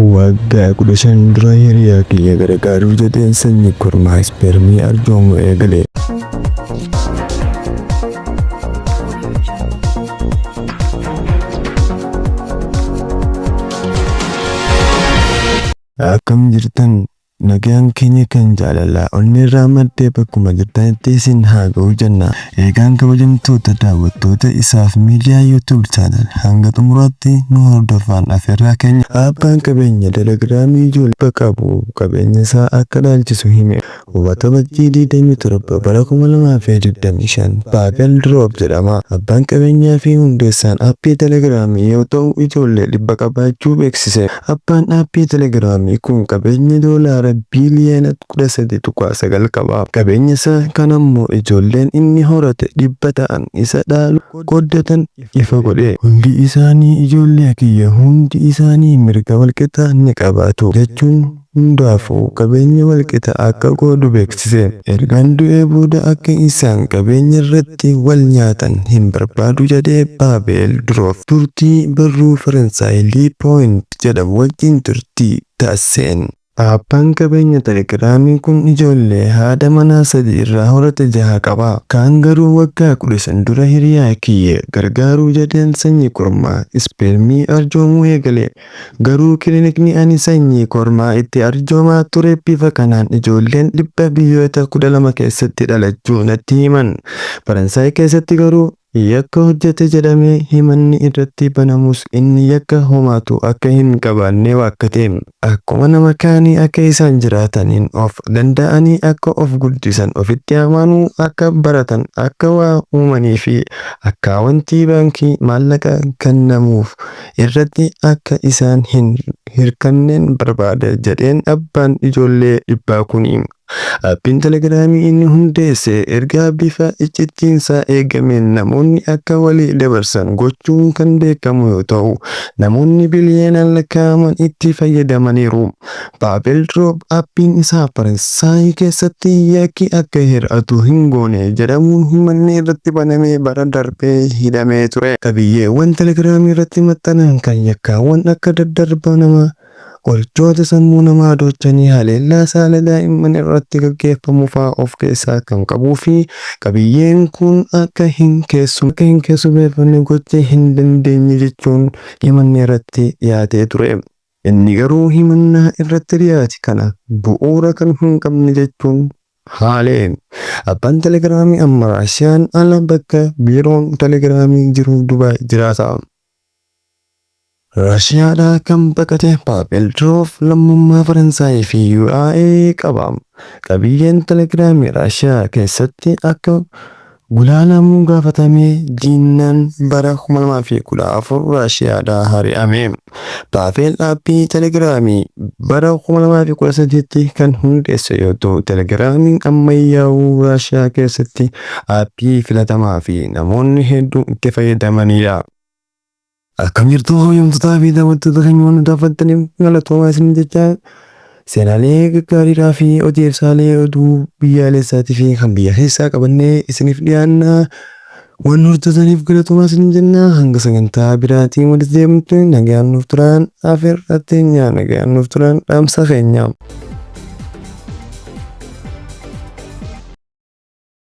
Waggaa 15 dura hiriyaa kiyya gargaaruu jedheen sanyii kormaa ispeermii arjoomuu eegale. Akkam jirtan nagaan keenya kan jaalalaa onni irraa maddee bakkuma jirtanitti isin haa ga'u jenna. Eegaan kabajamtoota daawwattoota isaaf miidiyaa YouTube channel hanga xumuraatti nu hordofaan afeerraa keenya. Abbaan qabeenya telegiraamii ijoollee qabu qabeenya isaa akka dhaalchisu hime. Hubata bajjii 27 bara 2025 Pavel Durov jedhama. Abbaan qabeenyaa fi hundeessaan aappii telegiraamii yoo ta'u ijoollee 100 qabaachuu beeksise. Abbaan aappii telegiraamii kun qabeenya doolaara biliyoona 13.9 qaba. Qabeenya isaa kana immoo ijoolleen inni horate 100 ta'an isa dhaalu qoddatan ifa godhe. Hundi isaanii ijoollee kiyya hundi isaanii mirga walqixa ni qabaatu jechuun hundaafuu qabeenya walqixa akka qoodu beeksise. Ergaan du'ee booda akka isaan qabeenya irratti wal nyaatan hin barbaadu jedhee Pavel Durov turtii barruu Faransaay Le Point jedhamu wajjin turtii taasiseen. Abbaan qabeenya telegiraamii kun ijoollee haadha manaa 3 irraa horate 6 qaba. Kaan garuu waggaa 15 dura hiriyaa kiyya gargaaruu jedheen sanyii kormaa ispeermii arjoomuu eegale. Garuu kilinikni ani sanyii kormaa itti arjoomaa ture bifa kanaan ijoolleen 100 biyyoota 12 keessatti dhalachuu natti himan. Faransaay keessatti garuu yakka hojjete jedhamee himanni irratti banamus inni yakka homaatu akka hin qabaanne waakkate. Akkuma nama kaanii akka isaan jiraataniin of danda'anii akka of guddisan ofitti amanuu akka baratan akka waa uumanii fi akkaawwantii baankii maallaqa kennamuuf irratti akka isaan hin hirkanneen barbaada jedheen abbaan ijoollee 100 kuni. Aappiin telegiraamii inni hundeesse ergaa bifa iccitiinsaa eegameen namoonni akka walii dabarsan gochuun kan beekamu yoo ta'u namoonni biliyoonaan lakkaa'aman itti fayyadamaniiru. Pavel Durov aappiin isaa Faransaay keessatti yakki akka hir'atu hin goone jedhamuun himanni irratti banamee bara darbee hidhamee ture. Qabiyyeewwan telegiraamii irratti maxxanan kan yakkaawwan akka daddarba namaa qorichoota sammuu namaa doochanii haleellaa saala daa'imman irratti gaggeeffamu fa'aa of keessaa kan qabuu fi qabiyyeen kun akka hin keessummeeffanne gochuu hin dandeenye jechuun himanni irratti dhiyaatee ture. Inni garuu himannaa irratti dhiyaate kana bu'uura kan hin qabne jechuun haaleen. Abbaan telegiraamii amma Raashiyaan ala bakka biiroon telegiraamii jiru Dubaay jiraata. Raashiyaadhaa kan baqate Pavel Durov lammummaa Faransaay fi UAE qaba. Qabiyyeen telegiraamii Raashiyaa keessatti akka gulaalamu gaafatamee jinnaan bara 2014 Raashiyaadhaa ari'ame. Pavel aappii telegiraamii bara 2013 kan hundeesse yoo ta'u telegiraamiin ammayyaa'uu Raashiyaa keessatti aappii filatamaa fi namoonni hedduun itti fayyadamanidha. Akkam jirtu hooyyamtootaa fi daawwattoota keenya waan nu daawwattaniif galatoomaa isin jechaa seenaalee gaggaariidhaa fi odeeffannoolee oduu biyyaalessaatii fi kan biyya keessaa qabannee isiniif dhiyaanna. Waan hordofaniif galatoomaa isin jenna. Hanga sagantaa biraatiin walitti deemnutti nagaan nuuf turaa. Afeerraa teenya nagaan nuuf turaa. Dhaamsa keenya.